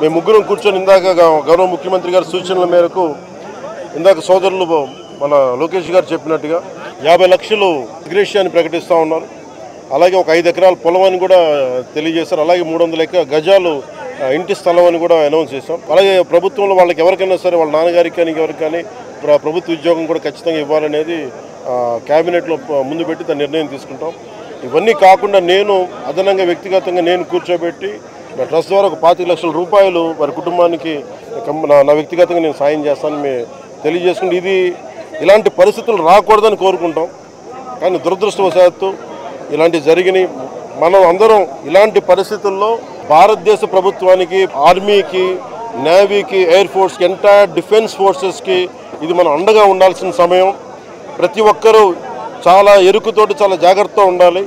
మేము ముగ్గురం కూర్చొని ఇందాక గౌరవ ముఖ్యమంత్రి గారి సూచనల మేరకు ఇందాక సోదరులు మన లోకేష్ గారు చెప్పినట్టుగా 50 లక్షలు గ్రేషియాన్ని ప్రకటిస్తూ ఉన్నారు. అలాగే ఒక 5 ఎకరాల పొలం అని కూడా తెలియజేశారు. అలాగే 300 గజాలు ఇంటి స్థలం అని కూడా అనౌన్స్ చేశాం. అలాగే ప్రభుత్వంలో వాళ్ళకి ఎవరికైనా సరే వాళ్ళ నాన్నగారికి కానీ ఎవరికి కానీ ప్రభుత్వ ఉద్యోగం కూడా ఖచ్చితంగా ఇవ్వాలనేది క్యాబినెట్లో ముందు పెట్టి దాని నిర్ణయం తీసుకుంటాం. ఇవన్నీ కాకుండా నేను అదనంగా వ్యక్తిగతంగా నేను కూర్చోబెట్టి నా ట్రస్ట్ ద్వారా ఒక 25 లక్షల రూపాయలు వారి కుటుంబానికి నా వ్యక్తిగతంగా నేను సాయం చేస్తానని తెలియజేసుకుంటే ఇది ఇలాంటి పరిస్థితులు రాకూడదని కోరుకుంటాం. కానీ దురదృష్టవశాత్తు ఇలాంటివి జరిగినాయి. మనం అందరం ఇలాంటి పరిస్థితుల్లో భారతదేశ ప్రభుత్వానికి, ఆర్మీకి, నేవీకి, ఎయిర్ ఫోర్స్కి, ఎంటైర్ డిఫెన్స్ ఫోర్సెస్కి ఇది మనం అండగా ఉండాల్సిన సమయం. ప్రతి ఒక్కరూ చాలా ఎరుకుతోటి చాలా జాగ్రత్తగా ఉండాలి.